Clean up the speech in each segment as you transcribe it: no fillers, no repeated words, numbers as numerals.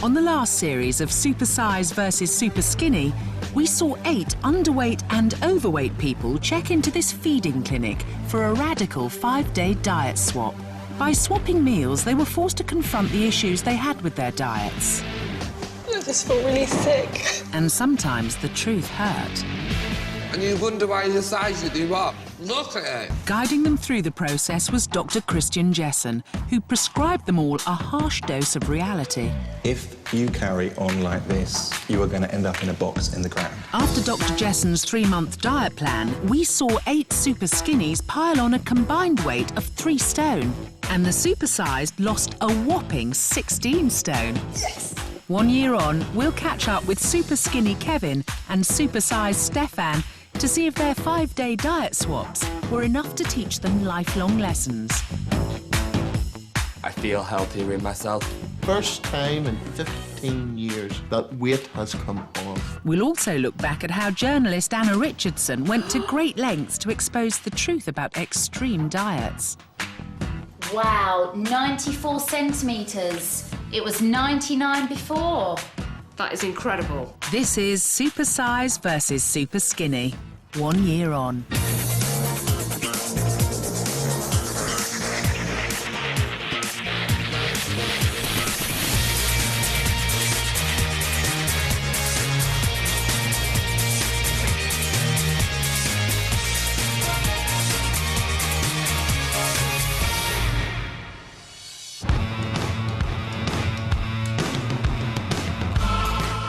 On the last series of Supersize versus Superskinny, we saw 8 underweight and overweight people check into this feeding clinic for a radical 5-day diet swap. By swapping meals, they were forced to confront the issues they had with their diets. I just feel really sick. And sometimes the truth hurt. And you wonder why you decided to do what? Look at it. Guiding them through the process was Dr. Christian Jessen, who prescribed them all a harsh dose of reality. If you carry on like this, you are going to end up in a box in the ground. After Dr. Jessen's 3-month diet plan, we saw 8 super skinnies pile on a combined weight of 3 stone. And the supersized lost a whopping 16 stone. Yes! 1 year on, we'll catch up with super skinny Kevin and supersized Stefan to see if their 5-day diet swaps were enough to teach them lifelong lessons. I feel healthier in myself. First time in 15 years that weight has come off. We'll also look back at how journalist Anna Richardson went to great lengths to expose the truth about extreme diets. Wow, 94 centimetres. It was 99 before. That is incredible. This is Supersize versus Superskinny, 1 year on.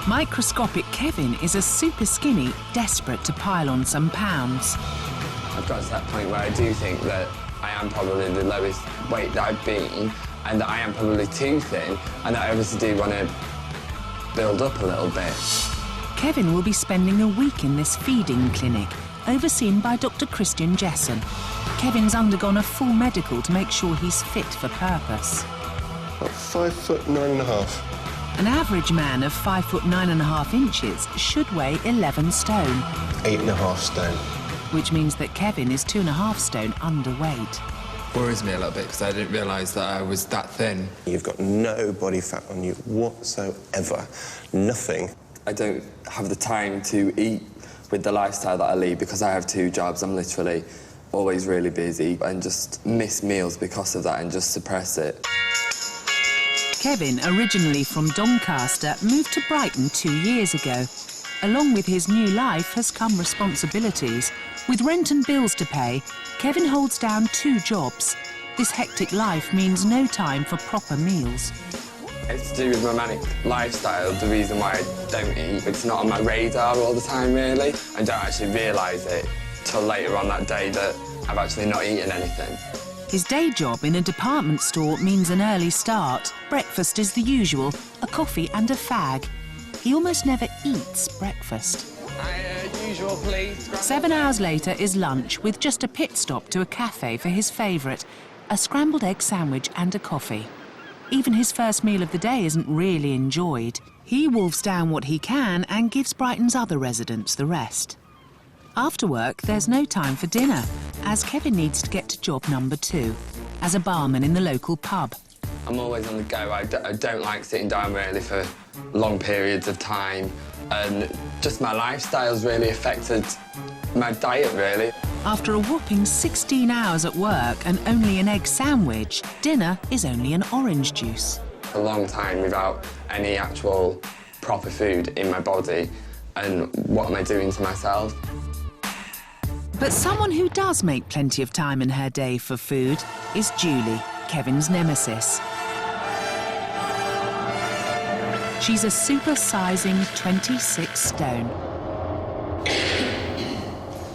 Microscopic Kevin is a super skinny, desperate to pile on some pounds. I've got to that point where I do think that I am probably the lowest weight that I've been, and that I am probably too thin, and that I obviously do want to build up a little bit. Kevin will be spending a week in this feeding clinic, overseen by Dr. Christian Jessen. Kevin's undergone a full medical to make sure he's fit for purpose. About 5'9½". An average man of 5'9.5" should weigh 11 stone. 8.5 stone. Which means that Kevin is 2.5 stone underweight. Worries me a little bit because I didn't realise that I was that thin. You've got no body fat on you whatsoever. Nothing. I don't have the time to eat with the lifestyle that I lead because I have 2 jobs. I'm literally always really busy and just miss meals because of that and just suppress it. Kevin, originally from Doncaster, moved to Brighton 2 years ago. Along with his new life has come responsibilities. With rent and bills to pay, Kevin holds down 2 jobs. This hectic life means no time for proper meals. It's to do with my manic lifestyle, the reason why I don't eat. It's not on my radar all the time, really. I don't actually realise it till later on that day that I've actually not eaten anything. His day job in a department store means an early start. Breakfast is the usual, a coffee and a fag. He almost never eats breakfast. Usual, please. 7 hours later is lunch, with just a pit stop to a cafe for his favourite, a scrambled egg sandwich and a coffee. Even his first meal of the day isn't really enjoyed. He wolves down what he can and gives Brighton's other residents the rest. After work, there's no time for dinner, as Kevin needs to get to job number 2, as a barman in the local pub. I'm always on the go. I don't like sitting down really for long periods of time, and just my lifestyle's really affected my diet, really. After a whopping 16 hours at work and only an egg sandwich, dinner is only an orange juice. A long time without any actual proper food in my body, and what am I doing to myself? But someone who does make plenty of time in her day for food is Julie, Kevin's nemesis. She's a supersizing 26 stone.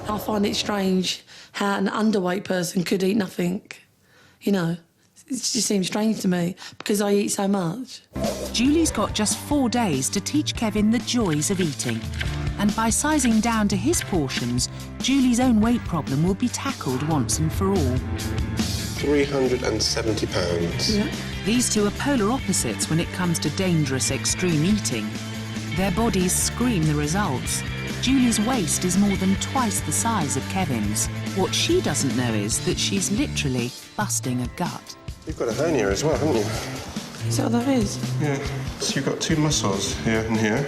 I find it strange how an underweight person could eat nothing. You know, it just seems strange to me because I eat so much. Julie's got just 4 days to teach Kevin the joys of eating. And by sizing down to his portions, Julie's own weight problem will be tackled once and for all. 370 pounds. Yeah. These two are polar opposites when it comes to dangerous extreme eating. Their bodies scream the results. Julie's waist is more than twice the size of Kevin's. What she doesn't know is that she's literally busting a gut. You've got a hernia as well, haven't you? Is that what that is? Yeah. So you've got two muscles here and here,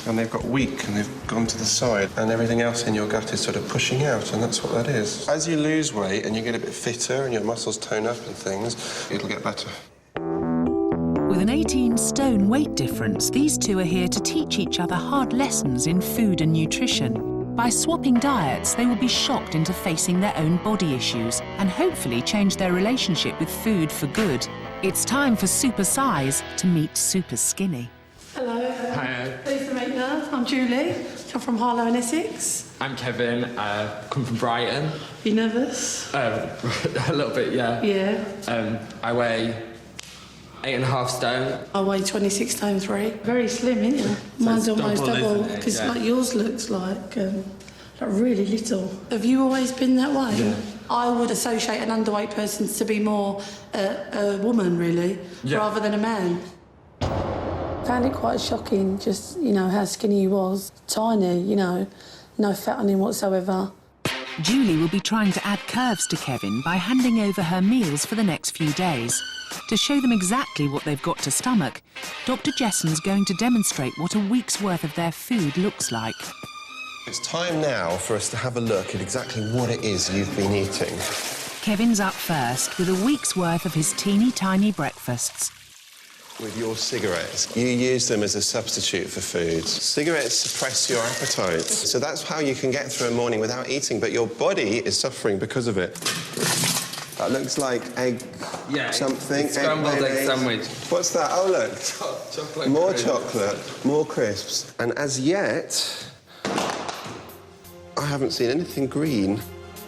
and they've got weak and they've gone to the side, and everything else in your gut is sort of pushing out, and that's what that is. As you lose weight and you get a bit fitter and your muscles tone up and things, it'll get better. With an 18-stone weight difference, these two are here to teach each other hard lessons in food and nutrition. By swapping diets, they will be shocked into facing their own body issues and hopefully change their relationship with food for good. It's time for Supersize to meet Superskinny. Hello. Hi. Pleased to meet you. I'm Julie. I'm from Harlow in Essex. I'm Kevin. Come from Brighton. You nervous? A little bit, yeah. Yeah. I weigh 8.5 stone. I weigh 26 stone 3. Very slim, isn't you? Mine's it's almost double, double, isn't it? because Yeah. like yours looks like really little. Have you always been that way? Yeah. I would associate an underweight person to be more a woman, really, rather than a man. Found it quite shocking, just, you know, how skinny he was. Tiny, you know, no fat on him whatsoever. Julie will be trying to add curves to Kevin by handing over her meals for the next few days. To show them exactly what they've got to stomach, Dr. Jessen's going to demonstrate what a week's worth of their food looks like. It's time now for us to have a look at exactly what it is you've been eating. Kevin's up first with a week's worth of his teeny tiny breakfasts. With your cigarettes, you use them as a substitute for food. Cigarettes suppress your appetite, so that's how you can get through a morning without eating, but your body is suffering because of it. That looks like egg something. Scrambled egg sandwich. What's that? Oh, look. Chocolate. More crisps. chocolate, more crisps. And as yet, I haven't seen anything green.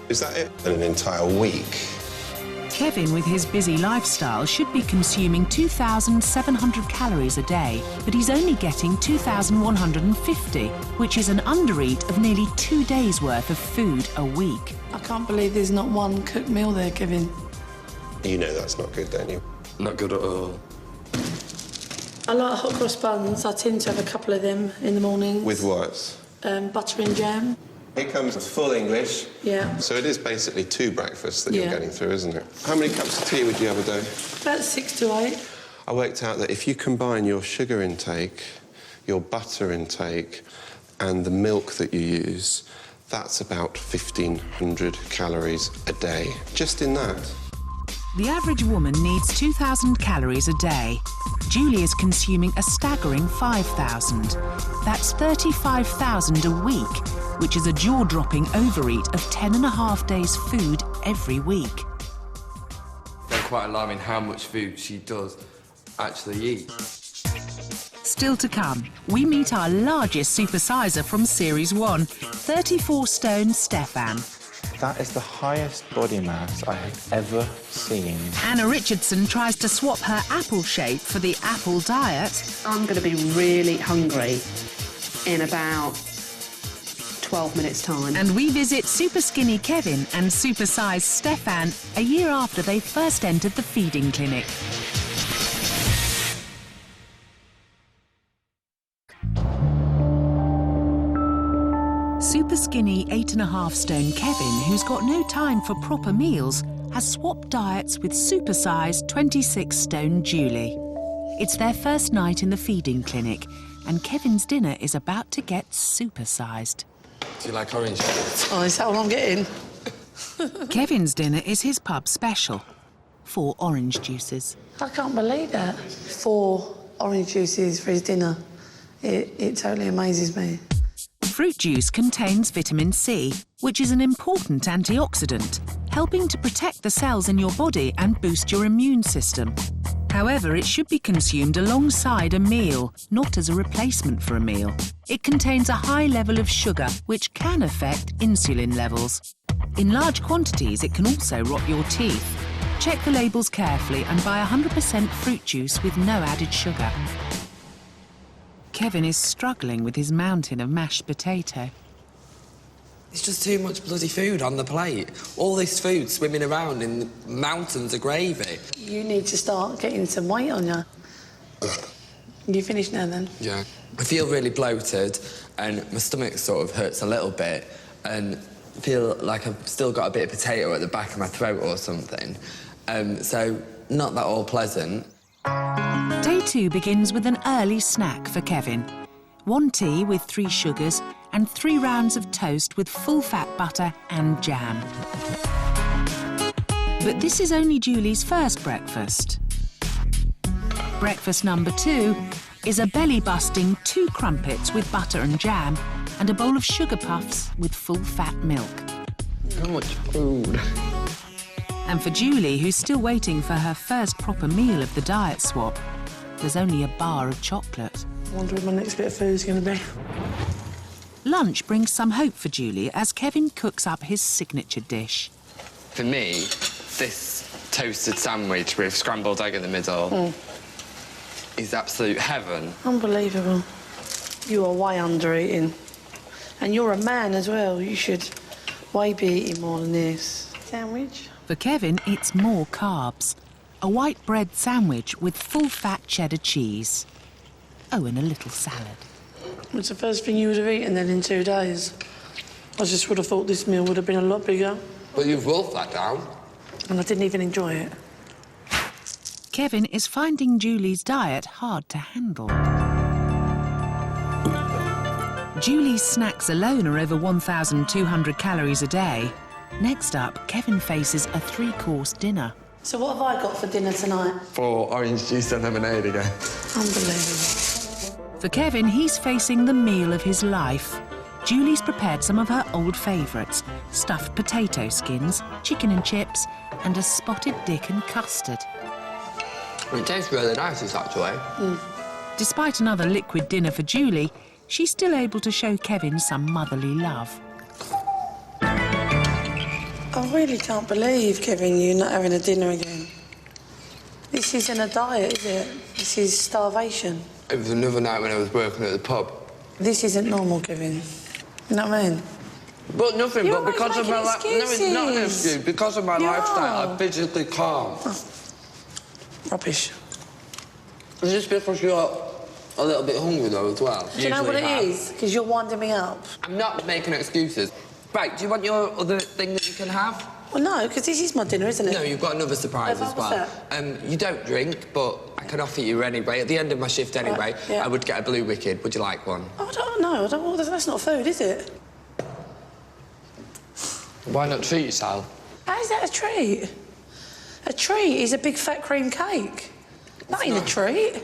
Is that it? In an entire week. Kevin, with his busy lifestyle, should be consuming 2,700 calories a day, but he's only getting 2,150, which is an undereat of nearly 2 days' worth of food a week. I can't believe there's not one cooked meal there, Kevin. You know that's not good, don't you? Not good at all. I like hot cross buns. I tend to have a couple of them in the morning. With what? Butter and jam. Here comes full English. Yeah. So it is basically 2 breakfasts that you're Yeah. getting through, isn't it? How many cups of tea would you have a day? About 6 to 8. I worked out that if you combine your sugar intake, your butter intake, and the milk that you use, that's about 1,500 calories a day. Just in that. The average woman needs 2,000 calories a day. Julie is consuming a staggering 5,000. That's 35,000 a week, which is a jaw-dropping overeat of 10.5 days' food every week. They're quite alarming how much food she does actually eat. Still to come, we meet our largest supersizer from Series 1, 34-stone Stefan. That is the highest body mass I have ever seen. Anna Richardson tries to swap her apple shape for the apple diet. I'm going to be really hungry in about 12 minutes' time. And we visit Superskinny Kevin and Supersize Stefan a year after they first entered the feeding clinic. Superskinny 8.5-stone Kevin, who's got no time for proper meals, has swapped diets with Supersize 26-stone Julie. It's their first night in the feeding clinic, and Kevin's dinner is about to get supersized. Do you like orange juice? Oh, is that what I'm getting? Kevin's dinner is his pub special. 4 orange juices. I can't believe that. 4 orange juices for his dinner. It totally amazes me. Fruit juice contains vitamin C, which is an important antioxidant, helping to protect the cells in your body and boost your immune system. However, it should be consumed alongside a meal, not as a replacement for a meal. It contains a high level of sugar, which can affect insulin levels. In large quantities, it can also rot your teeth. Check the labels carefully and buy 100% fruit juice with no added sugar. Kevin is struggling with his mountain of mashed potato. It's just too much bloody food on the plate. All this food swimming around in mountains of gravy. You need to start getting some weight on you. You finished now, then? Yeah. I feel really bloated and my stomach sort of hurts a little bit and I feel like I've still got a bit of potato at the back of my throat or something. So not that all pleasant. Day 2 begins with an early snack for Kevin. 1 tea with 3 sugars and 3 rounds of toast with full-fat butter and jam. But this is only Julie's first breakfast. Breakfast number 2 is a belly-busting 2 crumpets with butter and jam and a bowl of sugar puffs with full-fat milk. So much food. And for Julie, who's still waiting for her first proper meal of the diet swap, there's only a bar of chocolate. I wonder what my next bit of food is going to be. Lunch brings some hope for Julie as Kevin cooks up his signature dish. For me, this toasted sandwich with scrambled egg in the middle is absolute heaven. Unbelievable. You are way under eating. And you're a man as well. You should way be eating more than this. Sandwich? For Kevin, it's more carbs. A white bread sandwich with full-fat cheddar cheese. Oh, and a little salad. What's the first thing you would have eaten then in 2 days? I just would have thought this meal would have been a lot bigger. But you've wolfed that down. And I didn't even enjoy it. Kevin is finding Julie's diet hard to handle. Julie's snacks alone are over 1,200 calories a day. Next up, Kevin faces a 3-course dinner. So what have I got for dinner tonight? 4 orange juice and lemonade again. Unbelievable. For Kevin, he's facing the meal of his life. Julie's prepared some of her old favourites: stuffed potato skins, chicken and chips, and a spotted dick and custard. It tastes really nice, this, actually. Despite another liquid dinner for Julie, she's still able to show Kevin some motherly love. I really can't believe, Kevin, you're not having a dinner again. This isn't a diet, is it? This is starvation. It was another night when I was working at the pub. This isn't normal, Kevin. You know what I mean? But nothing, You're but because of my life... No, it's not an excuses. excuse. Because of my lifestyle, I physically can't. Rubbish. Is this because you're a little bit hungry, though, as well? Do you know what it is? Because you're winding me up. I'm not making excuses. Right, do you want your other thing that you can have? Well, no, because this is my dinner, isn't it? No, you've got another surprise as well. You don't drink, but I can offer you anyway. At the end of my shift anyway, I would get a Blue Wicked. Would you like one? I don't know. That's not food, is it? Why not treat yourself? How is that a treat? A treat is a big fat cream cake. That ain't a treat.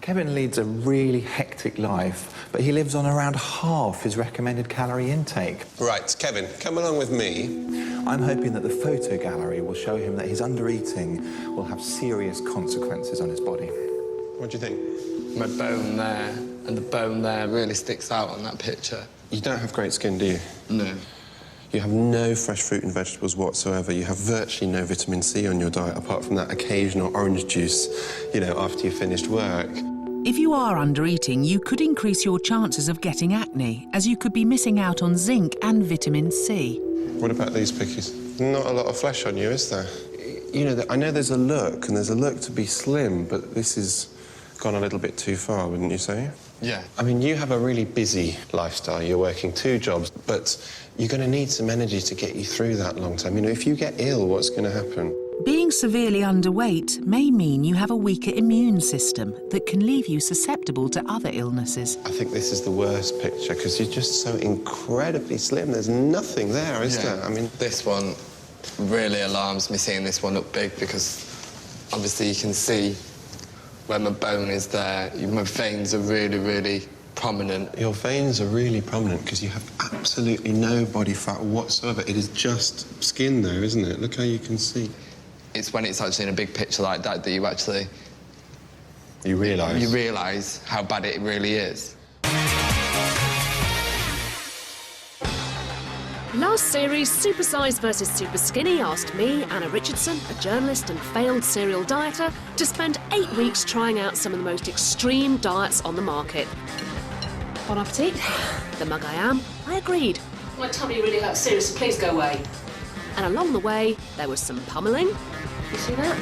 Kevin leads a really hectic life, but he lives on around half his recommended calorie intake. Right, Kevin, come along with me. I'm hoping that the photo gallery will show him that his undereating will have serious consequences on his body. What do you think? My bone there and the bone there really sticks out on that picture. You don't have great skin, do you? No. You have no fresh fruit and vegetables whatsoever. You have virtually no vitamin C on your diet, apart from that occasional orange juice, you know, after you've finished work. If you are undereating, you could increase your chances of getting acne, as you could be missing out on zinc and vitamin C. What about these pickies? Not a lot of flesh on you, is there? You know, I know there's a look, and there's a look to be slim, but this has gone a little bit too far, wouldn't you say? Yeah. I mean, you have a really busy lifestyle. You're working 2 jobs, but you're going to need some energy to get you through that long term. You know, if you get ill, what's going to happen? Being severely underweight may mean you have a weaker immune system that can leave you susceptible to other illnesses. I think this is the worst picture, because you're just so incredibly slim. There's nothing there, is there? I mean... This one really alarms me, seeing this one up big, because obviously you can see where my bone is there. My veins are really, really prominent. Your veins are really prominent because you have absolutely no body fat whatsoever. It is just skin, though, isn't it? Look how you can see. It's when it's actually in a big picture like that that you actually... You realise? You realise how bad it really is. Last series, Supersize versus Superskinny asked me, Anna Richardson, a journalist and failed serial dieter, to spend 8 weeks trying out some of the most extreme diets on the market. Bon appetit. The mug I am, I agreed. My tummy really hurts, seriously, please go away. And along the way, there was some pummelling. You see that?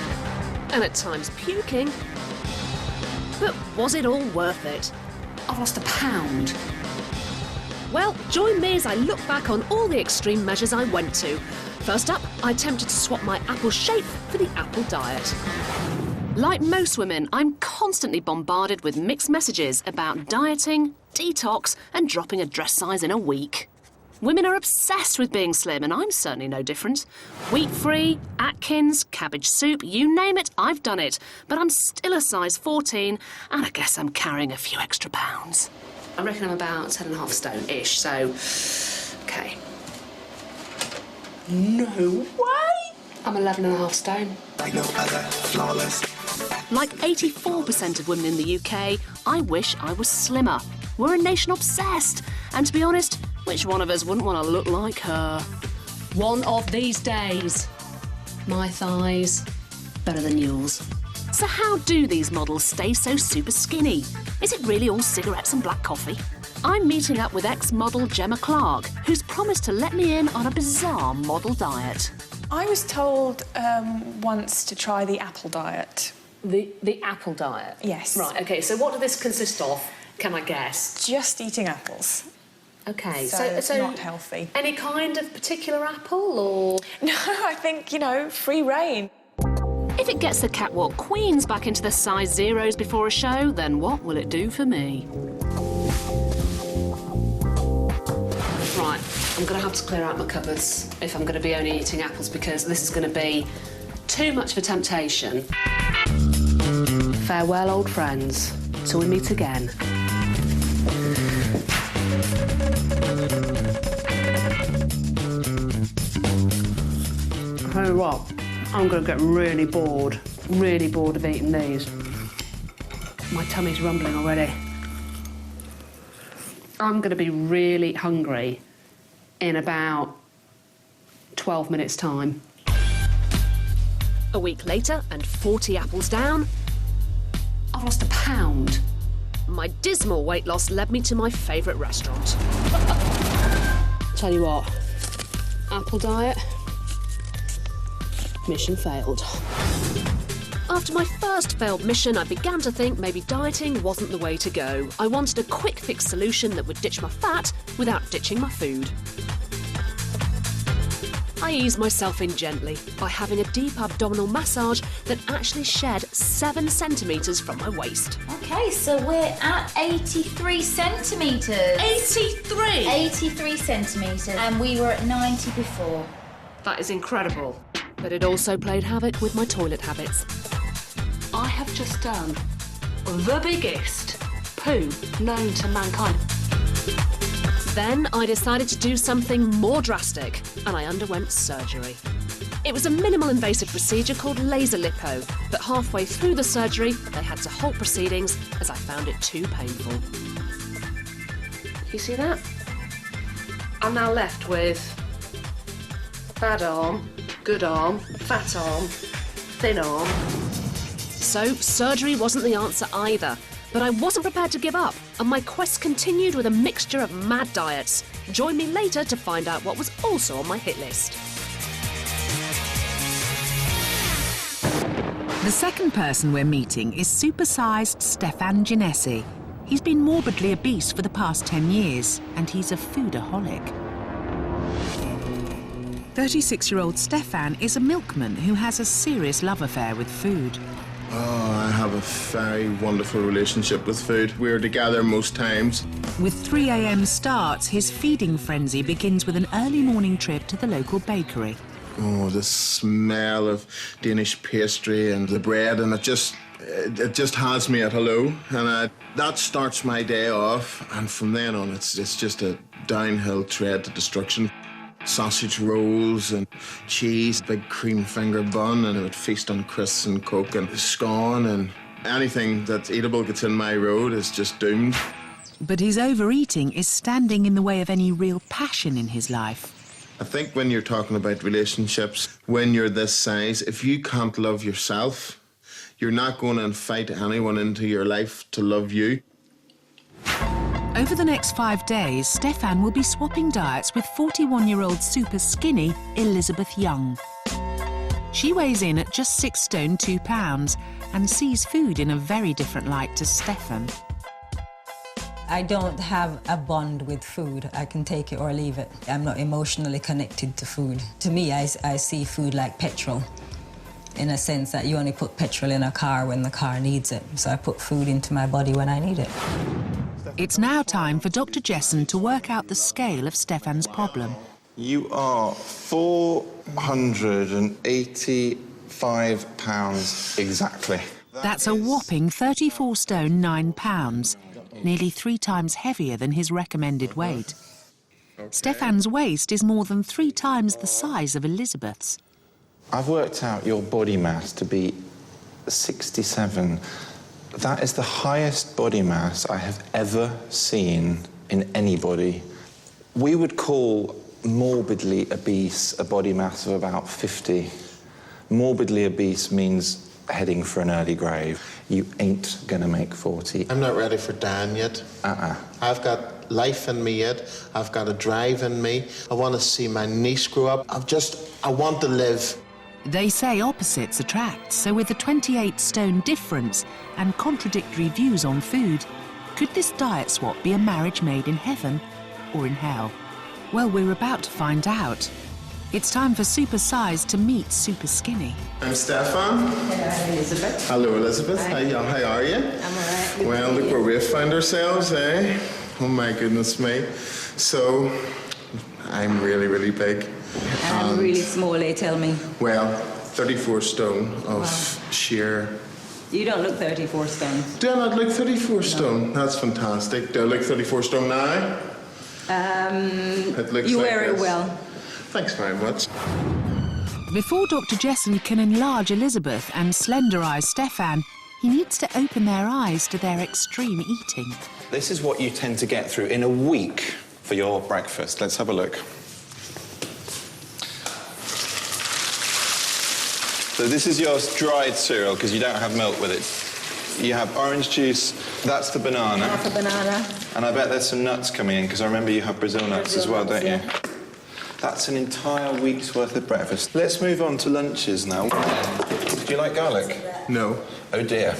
And at times puking. But was it all worth it? I've lost a pound. Well, join me as I look back on all the extreme measures I went to. First up, I attempted to swap my apple shape for the apple diet. Like most women, I'm constantly bombarded with mixed messages about dieting, detox, and dropping a dress size in a week. Women are obsessed with being slim, and I'm certainly no different. Wheat-free, Atkins, cabbage soup, you name it, I've done it. But I'm still a size 14, and I guess I'm carrying a few extra pounds. I reckon I'm about 10.5 stone-ish, so... OK. No way! I'm 11.5 stone. Like no other, flawless. Like 84% of women in the UK, I wish I was slimmer. We're a nation obsessed. And to be honest, which one of us wouldn't want to look like her? One of these days. My thighs, better than yours. So how do these models stay so super skinny? Is it really all cigarettes and black coffee? I'm meeting up with ex-model Gemma Clark, who's promised to let me in on a bizarre model diet. I was told once to try the apple diet. The apple diet? Yes. Right, OK, so what does this consist of, can I guess? Just eating apples. OK, so not healthy. Any kind of particular apple, or...? No, I think, you know, free reign. If it gets the catwalk queens back into the size zeros before a show, then what will it do for me? Right, I'm going to have to clear out my cupboards if I'm going to be only eating apples, because this is going to be too much of a temptation. Farewell, old friends, till we meet again. I tell you what, I'm going to get really bored of eating these. My tummy's rumbling already. I'm going to be really hungry in about 12 minutes' time. A week later, and 40 apples down, I've lost £1 pound. My dismal weight loss led me to my favourite restaurant. Tell you what, apple diet, mission failed. After my first failed mission, I began to think maybe dieting wasn't the way to go. I wanted a quick fix solution that would ditch my fat without ditching my food. I eased myself in gently by having a deep abdominal massage that actually shed 7 centimetres from my waist. OK, so we're at 83 centimetres. 83? 83 centimetres, and we were at 90 before. That is incredible. But it also played havoc with my toilet habits. I have just done the biggest poo known to mankind. Then I decided to do something more drastic, and I underwent surgery. It was a minimal invasive procedure called laser lipo, but halfway through the surgery, they had to halt proceedings as I found it too painful. You see that? I'm now left with bad arm, good arm, fat arm, thin arm. So surgery wasn't the answer either. But I wasn't prepared to give up, and my quest continued with a mixture of mad diets. Join me later to find out what was also on my hit list. The second person we're meeting is supersized Stefan Jessen. He's been morbidly obese for the past 10 years, and he's a foodaholic. 36-year-old Stefan is a milkman who has a serious love affair with food. Oh, I have a very wonderful relationship with food. We're together most times. With 3 a.m. starts, his feeding frenzy begins with an early morning trip to the local bakery. Oh, the smell of Danish pastry and the bread, and it just has me at hello. And that starts my day off, and from then on, it's just a downhill tread to destruction. Sausage rolls and cheese, big cream finger bun, and I would feast on crisps and coke and scone, and anything that's eatable gets in my road is just doomed. But his overeating is standing in the way of any real passion in his life. I think when you're talking about relationships, when you're this size, if you can't love yourself, you're not going to invite anyone into your life to love you. Over the next 5 days, Stefan will be swapping diets with 41-year-old super skinny Elizabeth Young. She weighs in at just 6 stone 2 pounds and sees food in a very different light to Stefan. I don't have a bond with food. I can take it or leave it. I'm not emotionally connected to food. To me, I see food like petrol. in a sense that you only put petrol in a car when the car needs it. So I put food into my body when I need it. It's now time for Dr. Jessen to work out the scale of Stefan's problem. You are 485 pounds exactly. That's a whopping 34 stone 9 pounds, nearly 3 times heavier than his recommended weight. Stefan's waist is more than 3 times the size of Elizabeth's. I've worked out your body mass to be 67. That is the highest body mass I have ever seen in anybody. We would call morbidly obese a body mass of about 50. Morbidly obese means heading for an early grave. You ain't gonna make 40. I'm not ready for dying yet. I've got life in me yet. I've got a drive in me. I want to see my niece grow up. I want to live. They say opposites attract, so with a 28 stone difference and contradictory views on food, could this diet swap be a marriage made in heaven or in hell? Well, we're about to find out. It's time for Supersize to meet Superskinny. I'm Stefan. Hello, Elizabeth. Hello, Elizabeth. How are you? I'm all right. Well, look where we've found ourselves, eh? Oh, my goodness me. So, I'm really, really big. I'm really small, they tell me. Well, 34 stone of sheer... You don't look 34 stone. Do I not look 34 stone? That's fantastic. Do I look 34 stone now? It looks you like wear it this. well. Thanks very much. Before Dr. Jessen can enlarge Elizabeth and slenderize Stefan, he needs to open their eyes to their extreme eating. This is what you tend to get through in a week for your breakfast. Let's have a look. So this is your dried cereal because you don't have milk with it. You have orange juice, that's the banana. Half a banana. And I bet there's some nuts coming in because I remember you have Brazil nuts as well, don't you? That's an entire week's worth of breakfast. Let's move on to lunches now. Do you like garlic? No. Oh dear.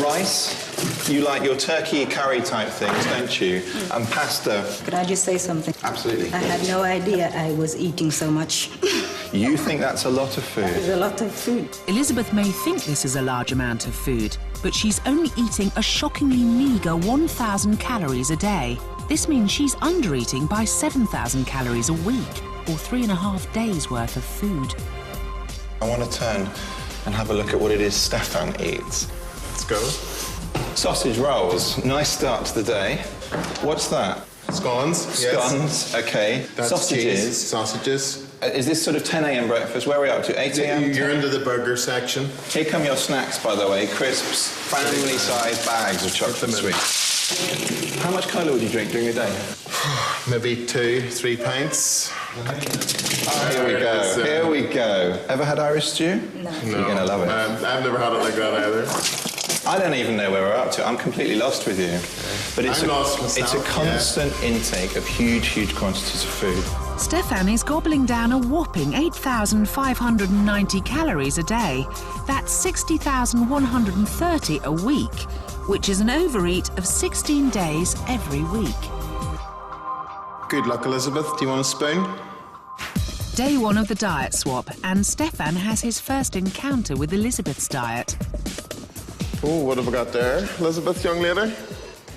Rice? You like your turkey curry type things, don't you? And pasta. Could I just say something? Absolutely. I had no idea I was eating so much. You think that's a lot of food? It's a lot of food. Elizabeth may think this is a large amount of food, but she's only eating a shockingly meagre 1,000 calories a day. This means she's under-eating by 7,000 calories a week, or 3.5 days' worth of food. I want to turn and have a look at what it is Stefan eats. Let's go. Sausage rolls. Nice start to the day. What's that? Scones. Scones, okay. That's sausages. Cheese. Sausages. Is this sort of 10 a.m. breakfast? Where are we up to? 8 a.m.? You're into the burger section. Here come your snacks, by the way. Crisps, family-sized bags of chocolate sweets. How much cola would you drink during the day? Maybe 2-3 pints. Here we go. Here we go. Ever had Irish stew? No. You're going to love it. I've never had it like that either. I don't even know where we're up to. I'm completely lost with you. But it's it's a constant intake of huge, huge quantities of food. Stefan is gobbling down a whopping 8,590 calories a day. That's 60,130 a week, which is an overeat of 16 days every week. Good luck, Elizabeth. Do you want a spoon? Day 1 of the diet swap, and Stefan has his first encounter with Elizabeth's diet. Oh, what have I got there, Elizabeth, young lady?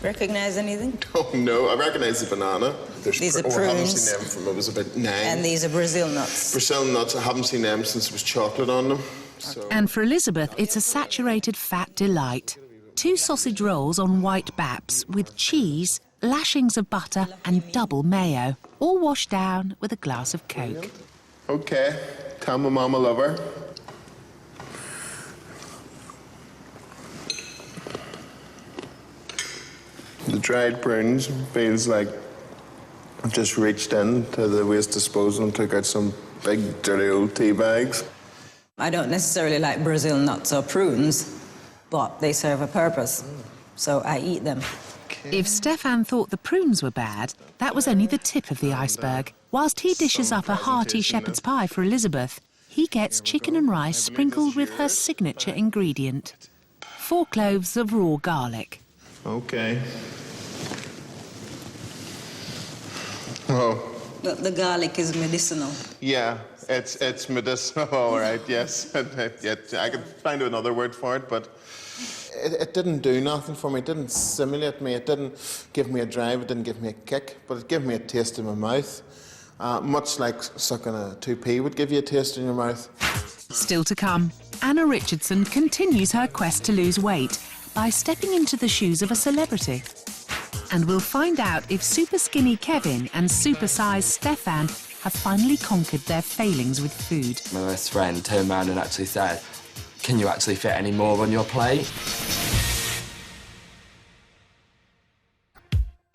Recognize anything? Oh, no, I recognise the banana. These are I haven't prunes. seen them from I was about 9. And these are Brazil nuts. Brazil nuts, I haven't seen them since there was chocolate on them. So. And for Elizabeth, it's a saturated fat delight. 2 sausage rolls on white baps with cheese, lashings of butter and double mayo, all washed down with a glass of Coke. OK, tell my mum I love her. The dried prunes feels like I've just reached into the waste disposal and took out some big dirty old tea bags. I don't necessarily like Brazil nuts or prunes, but they serve a purpose, so I eat them. If Stefan thought the prunes were bad, that was only the tip of the iceberg. Whilst he dishes up a hearty shepherd's pie for Elizabeth, he gets chicken and rice sprinkled with her signature ingredient: 4 cloves of raw garlic. OK. Oh. But the garlic is medicinal. Yeah, It's medicinal, all right, yes. I could find another word for it, but it didn't do nothing for me. It didn't stimulate me. It didn't give me a drive. It didn't give me a kick, but it gave me a taste in my mouth, much like sucking a 2p would give you a taste in your mouth. Still to come, Anna Richardson continues her quest to lose weight by stepping into the shoes of a celebrity. And we'll find out if Superskinny Kevin and Supersize Stefan have finally conquered their failings with food. My best friend turned around and actually said, "Can you actually fit any more on your plate?"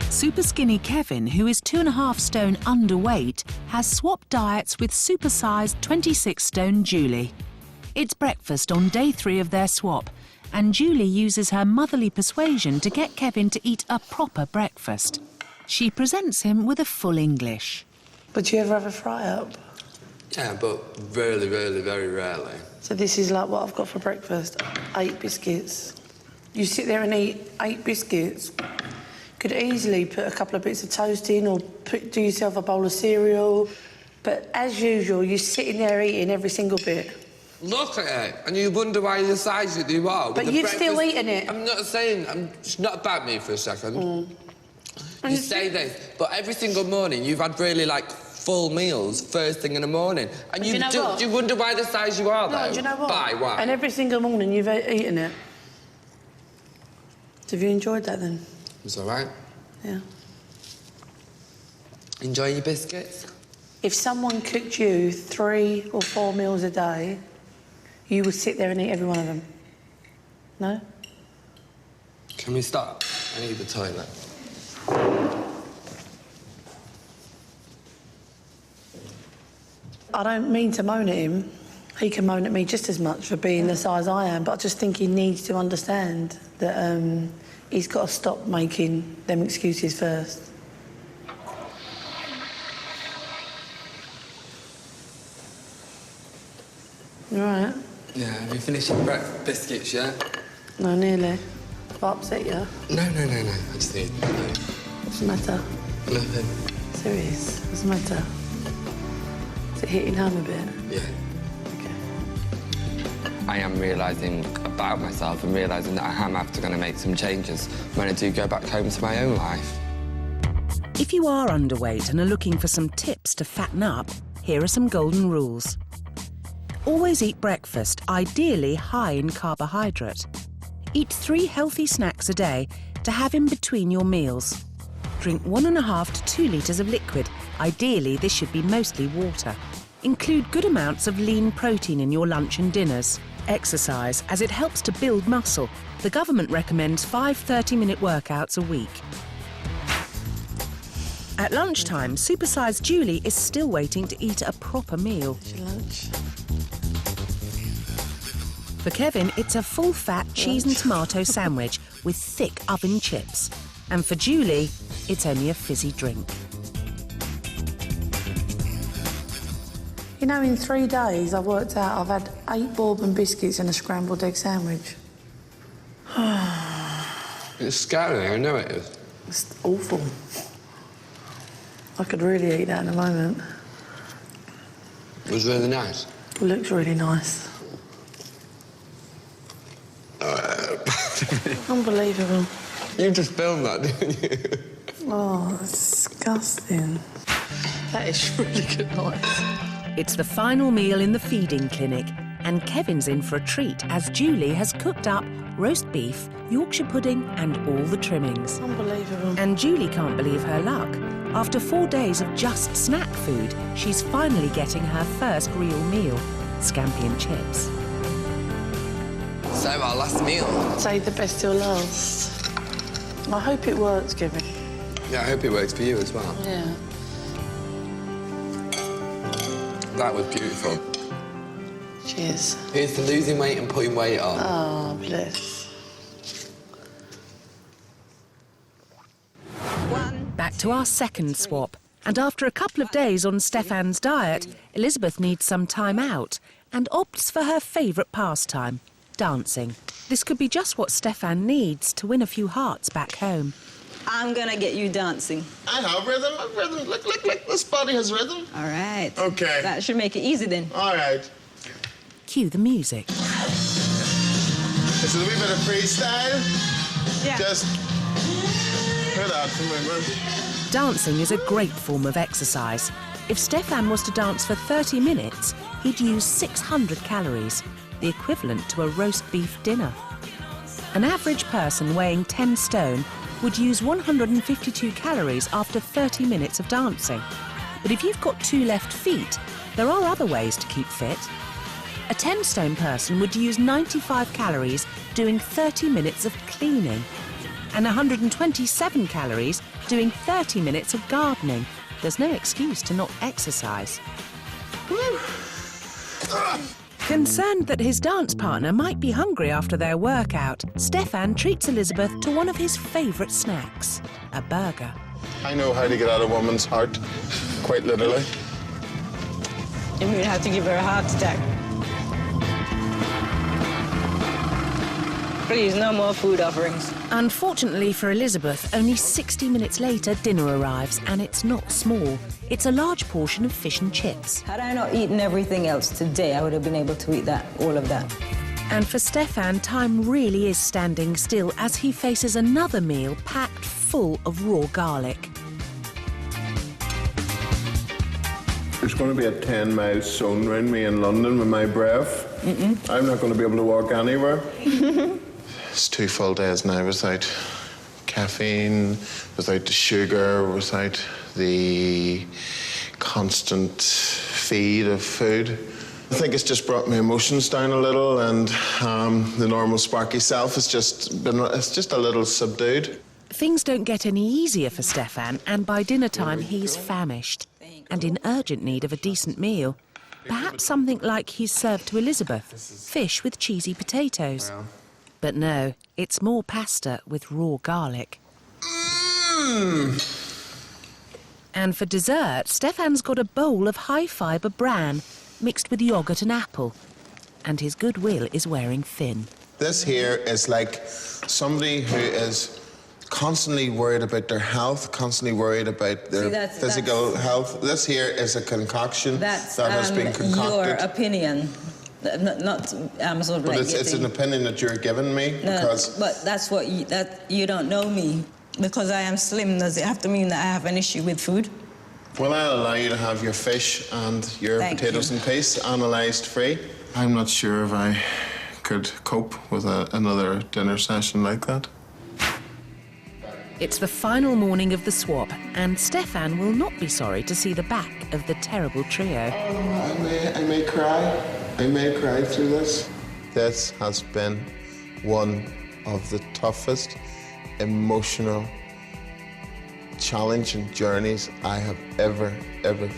Superskinny Kevin, who is 2.5 stone underweight, has swapped diets with supersized 26 stone Julie. It's breakfast on day 3 of their swap, and Julie uses her motherly persuasion to get Kevin to eat a proper breakfast. She presents him with a full English. But do you ever have a fry-up? Yeah, but really, very rarely. So this is like what I've got for breakfast, 8 biscuits. You sit there and eat 8 biscuits. Could easily put a couple of bits of toast in or do yourself a bowl of cereal. But as usual, you're sitting there eating every single bit. Look at it, and you wonder why you're the size that you are. But you've still eaten it. I'm not saying, it's not about me for a second. You say this, but every single morning you've had really, like, full meals first thing in the morning. And do you wonder why the size you are, though? No, do you know what? Why? And every single morning you've eaten it. So have you enjoyed that, then? It's all right. Yeah. Enjoy your biscuits? If someone cooked you 3 or 4 meals a day, you would sit there and eat every one of them. No? Can we stop? I need the toilet. I don't mean to moan at him. He can moan at me just as much for being the size I am, but I just think he needs to understand that he's got to stop making them excuses first. You all right? Yeah, have you finished your biscuits yet? No, nearly. Have I upset you? No. I just need... What's the matter? Nothing. Serious? What's the matter? Is it hitting home a bit? Yeah. I am realising about myself and realising that I am after going to make some changes when I do go back home to my own life. If you are underweight and are looking for some tips to fatten up, here are some golden rules. Always eat breakfast, ideally high in carbohydrate. Eat 3 healthy snacks a day to have in between your meals. Drink 1.5 to 2 litres of liquid. Ideally, this should be mostly water. Include good amounts of lean protein in your lunch and dinners. Exercise, as it helps to build muscle. The government recommends 5 30-minute workouts a week. At lunchtime, Supersize Julie is still waiting to eat a proper meal. What's your lunch? For Kevin, it's a full-fat cheese and tomato sandwich with thick oven chips. And for Julie, it's only a fizzy drink. You know, in 3 days, I worked out I've had 8 bourbon biscuits and a scrambled egg sandwich. It's scary, I know it is. It's awful. I could really eat that in a moment. It was really nice. It looks really nice. Unbelievable. You just filmed that, didn't you? Oh, it's disgusting. That is really good nice. It's the final meal in the feeding clinic, and Kevin's in for a treat as Julie has cooked up roast beef, Yorkshire pudding and all the trimmings. Unbelievable. And Julie can't believe her luck. After 4 days of just snack food, she's finally getting her first real meal, scampi and chips. So, our last meal. Save the best till last. I hope it works, Kevin. Yeah, I hope it works for you as well. Yeah. That was beautiful. Cheers. Here's to losing weight and putting weight on. Oh, bless. Back to our second swap. And after a couple of days on Stefan's diet, Elizabeth needs some time out and opts for her favourite pastime, dancing. This could be just what Stefan needs to win a few hearts back home. I'm gonna get you dancing. I have rhythm. Look. This body has rhythm. All right. Okay. That should make it easy then. All right. Cue the music. This is a wee bit of freestyle. Yeah. Just hear that for movement. Dancing is a great form of exercise. If Stefan was to dance for 30 minutes, he'd use 600 calories, the equivalent to a roast beef dinner. An average person weighing 10 stone would use 152 calories after 30 minutes of dancing. But if you've got 2 left feet, there are other ways to keep fit. A 10 stone person would use 95 calories doing 30 minutes of cleaning, and 127 calories doing 30 minutes of gardening. There's no excuse to not exercise. Concerned that his dance partner might be hungry after their workout, Stefan treats Elizabeth to one of his favourite snacks, a burger. I know how to get out a woman's heart, quite literally. You would have to give her a heart attack. Please, no more food offerings. Unfortunately for Elizabeth, only 60 minutes later dinner arrives, and it's not small. It's a large portion of fish and chips. Had I not eaten everything else today, I would have been able to eat that, all of that. And for Stefan, time really is standing still as he faces another meal packed full of raw garlic. There's going to be a 10-mile zone around me in London with my breath. I'm not going to be able to walk anywhere. It's 2 full days now without caffeine, without the sugar, without the constant feed of food. I think it's just brought my emotions down a little, and the normal sparky self has just a little subdued. Things don't get any easier for Stefan, and by dinner time he's famished and in urgent need of a decent meal. Perhaps something like he's served to Elizabeth, fish with cheesy potatoes. But no, it's more pasta with raw garlic. And for dessert, Stefan's got a bowl of high-fibre bran mixed with yoghurt and apple. And his goodwill is wearing thin. This here is like somebody who is constantly worried about their health, constantly worried about their physical health. This here is a concoction that has been concocted. Your opinion. Not sort of but like it's an opinion that you're giving me because... But that's what you don't know me. Because I am slim, does it have to mean that I have an issue with food? Well, I'll allow you to have your fish and your potatoes and peas analysed free. I'm not sure if I could cope with another dinner session like that. It's the final morning of the swap, and Stefan will not be sorry to see the back of the terrible trio. I may cry. I may cry through this. This has been one of the toughest emotional, challenging journeys I have ever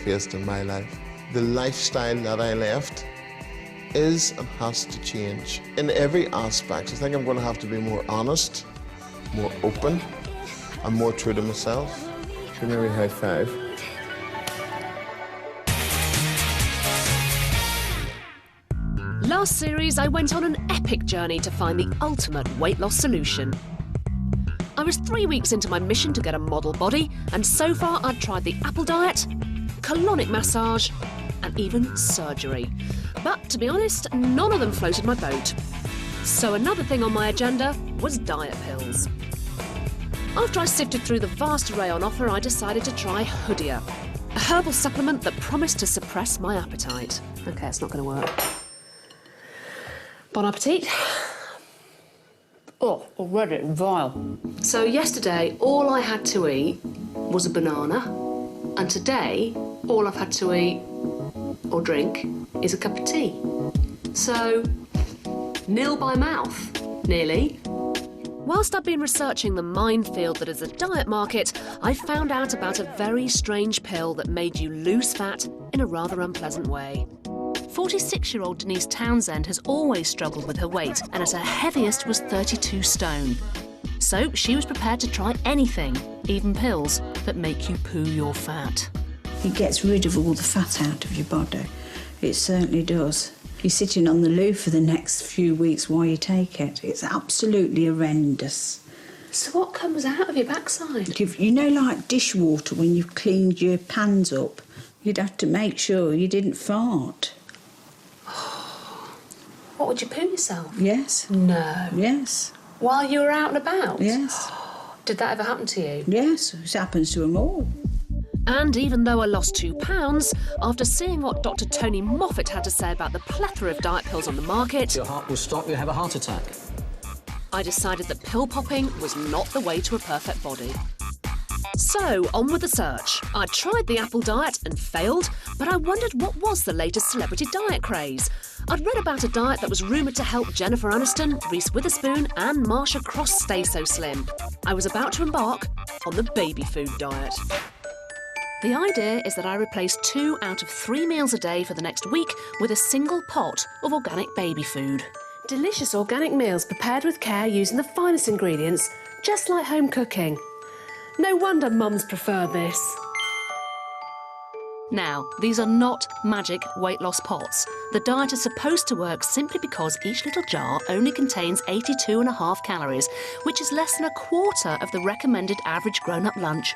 faced in my life. The lifestyle that I left is and has to change in every aspect. I think I'm going to have to be more honest, more open, and more true to myself. Give me a wee high five. Last series, I went on an epic journey to find the ultimate weight loss solution. I was 3 weeks into my mission to get a model body, and so far I'd tried the apple diet, colonic massage, and even surgery. But to be honest, none of them floated my boat. So another thing on my agenda was diet pills. After I sifted through the vast array on offer, I decided to try Hoodia, a herbal supplement that promised to suppress my appetite. Okay, it's not going to work. Bon appetit. Oh, already vile. So yesterday, all I had to eat was a banana, and today, all I've had to eat or drink is a cup of tea. So, nil by mouth, nearly. Whilst I've been researching the minefield that is the diet market, I found out about a very strange pill that made you lose fat in a rather unpleasant way. 46-year-old Denise Townsend has always struggled with her weight, and at her heaviest was 32 stone. So she was prepared to try anything, even pills, that make you poo your fat. It gets rid of all the fat out of your body. It certainly does. You're sitting on the loo for the next few weeks while you take it. It's absolutely horrendous. So what comes out of your backside? You know, like dishwater, when you've cleaned your pans up, you'd have to make sure you didn't fart. What, would you poo yourself? Yes. No. Yes. While you were out and about? Yes. Did that ever happen to you? Yes, it happens to them all. And even though I lost 2 pounds, after seeing what Dr. Tony Moffat had to say about the plethora of diet pills on the market... Your heart will stop, you'll have a heart attack. I decided that pill popping was not the way to a perfect body. So, on with the search. I tried the apple diet and failed, but I wondered what was the latest celebrity diet craze. I'd read about a diet that was rumoured to help Jennifer Aniston, Reese Witherspoon and Marsha Cross stay so slim. I was about to embark on the baby food diet. The idea is that I replace 2 out of 3 meals a day for the next week with a single pot of organic baby food. Delicious organic meals prepared with care using the finest ingredients, just like home cooking. No wonder mums prefer this. Now, these are not magic weight loss pots. The diet is supposed to work simply because each little jar only contains 82.5 calories, which is less than a quarter of the recommended average grown-up lunch.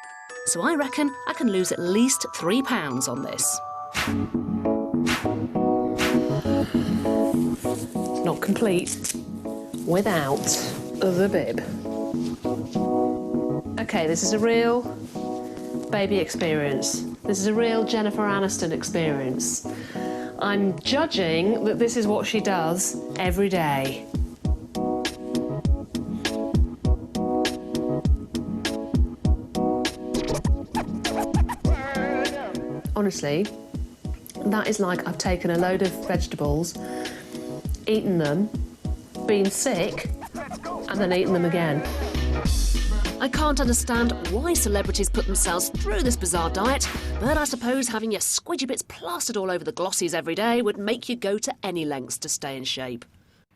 So I reckon I can lose at least 3 pounds on this. Not complete without the bib. OK, this is a real baby experience. This is a real Jennifer Aniston experience. I'm judging that this is what she does every day. Honestly, that is like I've taken a load of vegetables, eaten them, been sick, and then eaten them again. I can't understand why celebrities put themselves through this bizarre diet, but I suppose having your squidgy bits plastered all over the glossies every day would make you go to any lengths to stay in shape.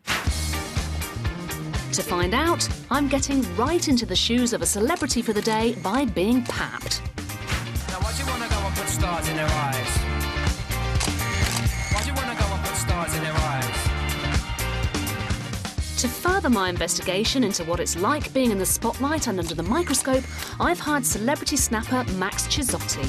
To find out, I'm getting right into the shoes of a celebrity for the day by being papped. Now, why do you want to go and put stars in their eyes? Why do you want to go and put stars in their eyes? To further my investigation into what it's like being in the spotlight and under the microscope, I've hired celebrity snapper Max Chizotti.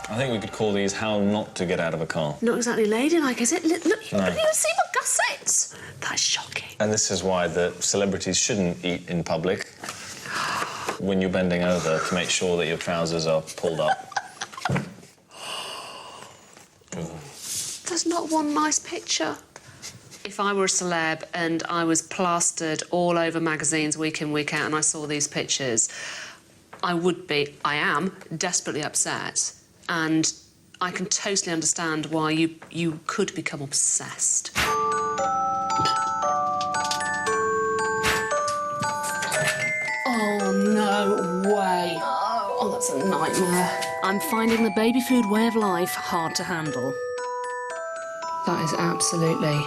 I think we could call these how not to get out of a car. Not exactly ladylike, is it? Look, No. have you seen my gussets? That's shocking. And this is why the celebrities shouldn't eat in public when you're bending over to make sure that your trousers are pulled up. There's not one nice picture. If I were a celeb and I was plastered all over magazines week in, week out and I saw these pictures, I am desperately upset. And I can totally understand why you could become obsessed. Oh, no way. Oh, that's a nightmare. I'm finding the baby food way of life hard to handle. That is absolutely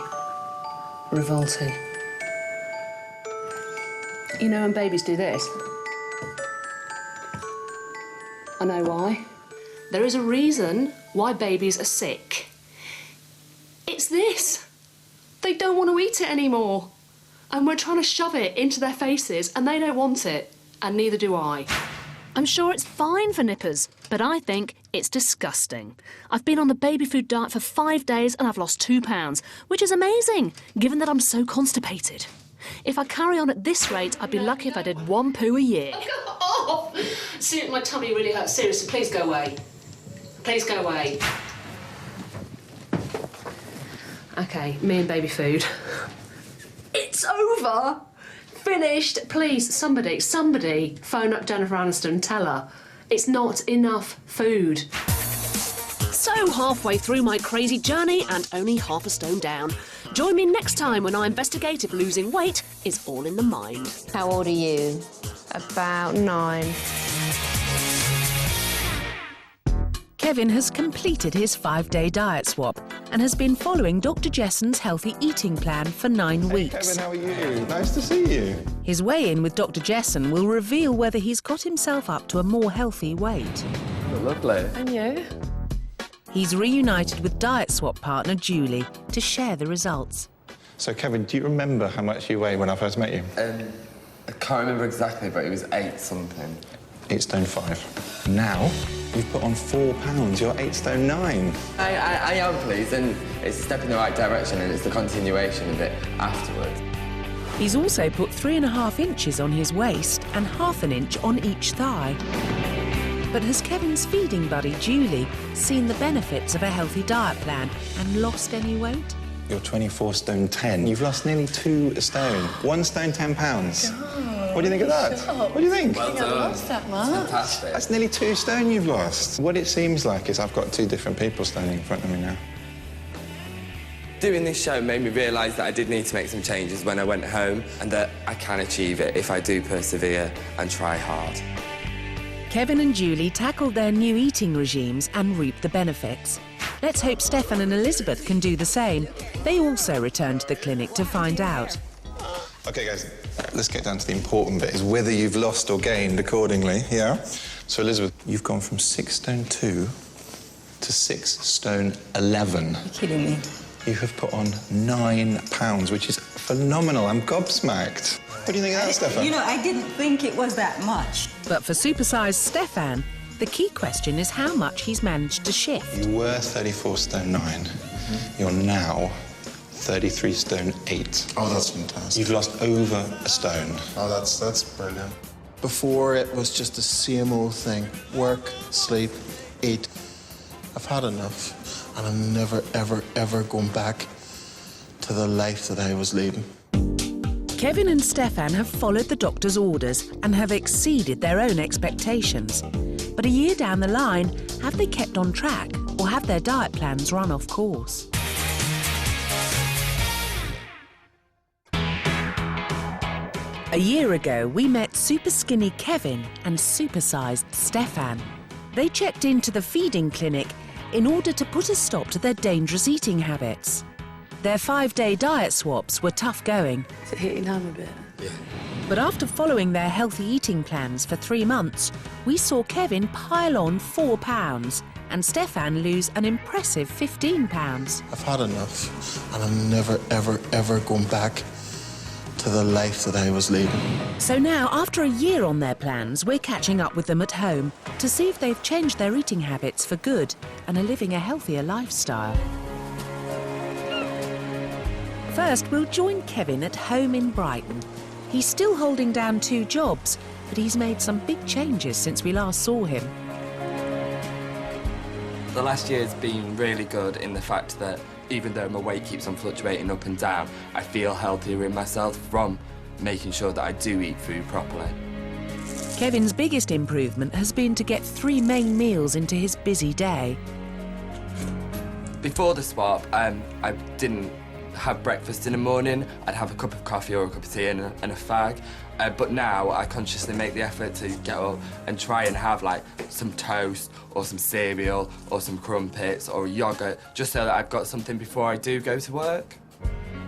revolting. You know when babies do this? I know why. There is a reason why babies are sick. It's this. They don't want to eat it anymore. And we're trying to shove it into their faces and they don't want it. And neither do I. I'm sure it's fine for nippers, but I think it's disgusting. I've been on the baby food diet for 5 days and I've lost 2 pounds, which is amazing, given that I'm so constipated. If I carry on at this rate, I'd be lucky if I did 1 poo a year. Oh, see, my tummy really hurts. Seriously, please go away. Please go away. OK, me and baby food. It's over! Finished. Please, somebody, phone up Jennifer Aniston and tell her it's not enough food. So, halfway through my crazy journey and only half a stone down. Join me next time when I investigate if losing weight is all in the mind. How old are you? About 9. Kevin has completed his 5-day diet swap and has been following Dr. Jessen's healthy eating plan for 9 weeks. Kevin, how are you? Nice to see you. His weigh-in with Dr. Jessen will reveal whether he's got himself up to a more healthy weight. Lovely. And you? He's reunited with diet swap partner Julie to share the results. So, Kevin, do you remember how much you weighed when I first met you? A Can't remember exactly, but it was 8 something. 8 stone 5. Now, you've put on 4 pounds. You're 8 stone 9. I am pleased, and it's a step in the right direction, and it's the continuation of it afterwards. He's also put 3.5 inches on his waist and 1/2 inch on each thigh. But has Kevin's feeding buddy, Julie, seen the benefits of a healthy diet plan and lost any weight? You're 24 stone 10. You've lost nearly 2 stone. 1 stone 10 pounds. What do you think of that? What do you think? I think I've lost that much. Fantastic. That's nearly 2 stone you've lost. What it seems like is I've got 2 different people standing in front of me now. Doing this show made me realise that I did need to make some changes when I went home, and that I can achieve it if I do persevere and try hard. Kevin and Julie tackled their new eating regimes and reaped the benefits. Let's hope Stefan and Elizabeth can do the same. They also returned to the clinic to find out. OK, guys, let's get down to the important bit, is whether you've lost or gained accordingly, yeah? So, Elizabeth, you've gone from 6 stone 2 to 6 stone 11. You're kidding me. You have put on 9 pounds, which is phenomenal. I'm gobsmacked. What do you think of that, Stefan? You know, I didn't think it was that much. But for Supersize Stefan, the key question is how much he's managed to shift. You were 34 stone 9. You're now 33 stone 8. Oh, that's fantastic. You've lost over a stone. Oh, that's brilliant. Before, it was just the same old thing. Work, sleep, eat. I've had enough, and I'm never, ever, ever going back to the life that I was leading. Kevin and Stefan have followed the doctor's orders and have exceeded their own expectations. But a year down the line, have they kept on track, or have their diet plans run off course? A year ago, we met Superskinny Kevin and Supersized Stefan. They checked into the feeding clinic in order to put a stop to their dangerous eating habits. Their 5-day diet swaps were tough going. Is it hitting home a bit? Yeah. But after following their healthy eating plans for 3 months, we saw Kevin pile on 4 pounds and Stefan lose an impressive 15 pounds. I've had enough, and I'm never, ever, ever going back to the life that I was leading. So now, after a year on their plans, we're catching up with them at home to see if they've changed their eating habits for good and are living a healthier lifestyle. First, we'll join Kevin at home in Brighton. He's still holding down 2 jobs, but he's made some big changes since we last saw him. The last year's been really good in the fact that even though my weight keeps on fluctuating up and down, I feel healthier in myself from making sure that I do eat food properly. Kevin's biggest improvement has been to get 3 main meals into his busy day. Before the swap, I didn't have breakfast in the morning. I'd have a cup of coffee or a cup of tea and a fag. But now I consciously make the effort to get up and try and have like some toast or some cereal or some crumpets or yogurt, just so that I've got something before I do go to work.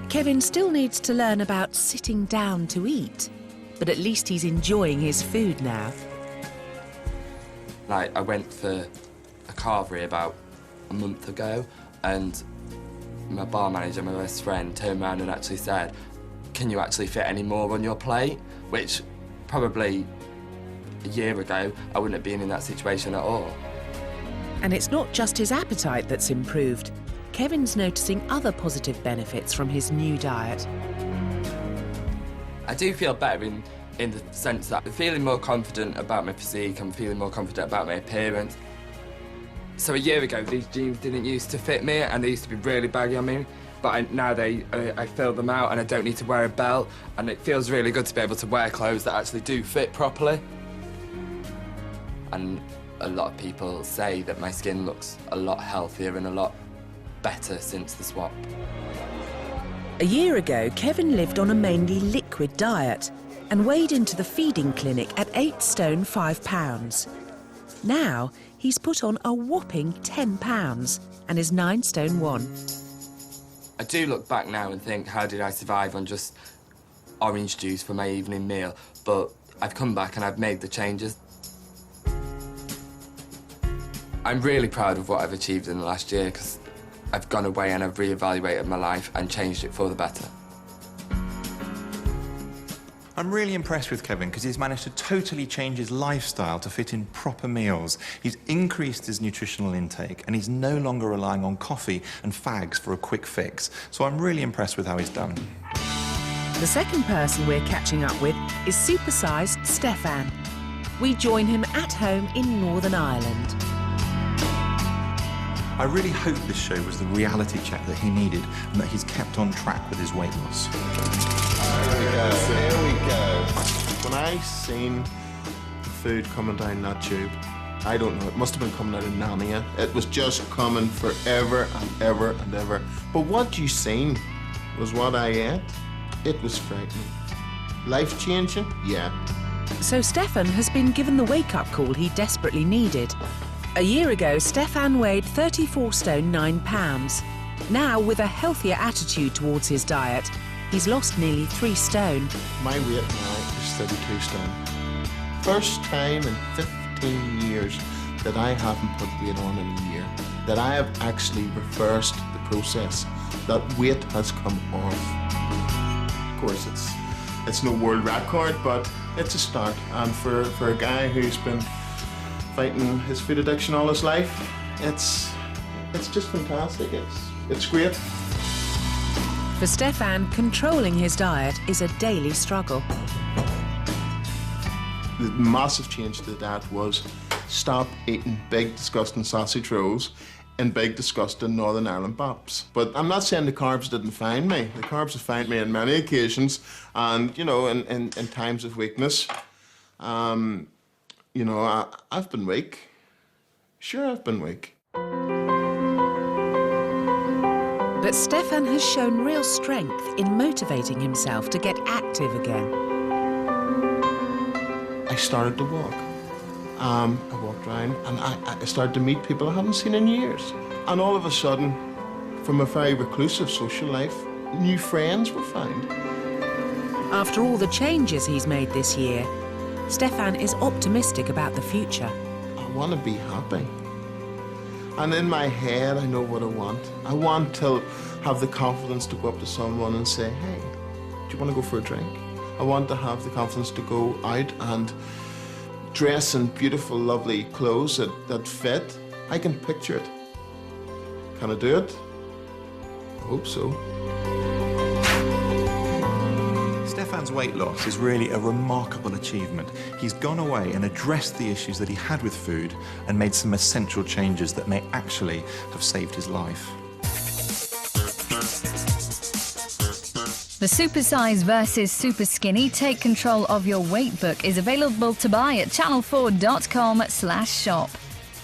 Kevin still needs to learn about sitting down to eat, but at least he's enjoying his food now. Like, I went for a carvery about a month ago, and my bar manager, my best friend, turned around and actually said, "Can you actually fit any more on your plate?" Which probably a year ago, I wouldn't have been in that situation at all. And it's not just his appetite that's improved. Kevin's noticing other positive benefits from his new diet. I do feel better in the sense that I'm feeling more confident about my physique, I'm feeling more confident about my appearance. So a year ago, these jeans didn't used to fit me, and they used to be really baggy on me. But now I fill them out, and I don't need to wear a belt, and it feels really good to be able to wear clothes that actually do fit properly. And a lot of people say that my skin looks a lot healthier and a lot better since the swap. A year ago, Kevin lived on a mainly liquid diet and weighed into the feeding clinic at 8 stone 5 pounds. Now, he's put on a whopping 10 pounds and is 9 stone 1. I do look back now and think, how did I survive on just orange juice for my evening meal? But I've come back and I've made the changes. I'm really proud of what I've achieved in the last year, because I've gone away and I've reevaluated my life and changed it for the better. I'm really impressed with Kevin because he's managed to totally change his lifestyle to fit in proper meals. He's increased his nutritional intake and he's no longer relying on coffee and fags for a quick fix. So I'm really impressed with how he's done. The second person we're catching up with is supersized Stefan. We join him at home in Northern Ireland. I really hope this show was the reality check that he needed and that he's kept on track with his weight loss. Here we go. When I seen the food coming down that tube, I don't know, it must have been coming out of Narnia. It was just coming forever and ever and ever. But what you seen was what I ate. It was frightening. Life-changing? Yeah. So Stefan has been given the wake-up call he desperately needed. A year ago, Stefan weighed 34 stone 9 pounds. Now, with a healthier attitude towards his diet, he's lost nearly 3 stone. My weight now is 32 stone. First time in 15 years that I haven't put weight on in a year. That I have actually reversed the process. That weight has come off. Of course, it's no world record, but it's a start. And for a guy who's been fighting his food addiction all his life, it's just fantastic. It's great. For Stefan, controlling his diet is a daily struggle. The massive change to the diet was stop eating big, disgusting sausage rolls and big, disgusting Northern Ireland bops. But I'm not saying the carbs didn't find me. The carbs have found me on many occasions, and, you know, in times of weakness. You know, I've been weak. Sure, I've been weak. But Stefan has shown real strength in motivating himself to get active again. I started to walk. I walked around and I started to meet people I haven't seen in years. And all of a sudden, from a very reclusive social life, new friends were found. After all the changes he's made this year, Stefan is optimistic about the future. I want to be happy. And in my head, I know what I want. I want to have the confidence to go up to someone and say, hey, do you want to go for a drink? I want to have the confidence to go out and dress in beautiful, lovely clothes that fit. I can picture it. Can I do it? I hope so. Stefan's weight loss is really a remarkable achievement. He's gone away and addressed the issues that he had with food and made some essential changes that may actually have saved his life. The Supersize vs Superskinny Take Control of Your Weight book is available to buy at channel4.com/shop.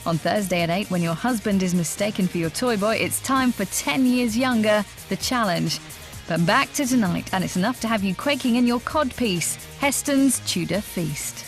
On Thursday at 8, when your husband is mistaken for your toy boy, it's time for 10 years younger, the challenge. But back to tonight, and it's enough to have you quaking in your codpiece, Heston's Tudor Feast.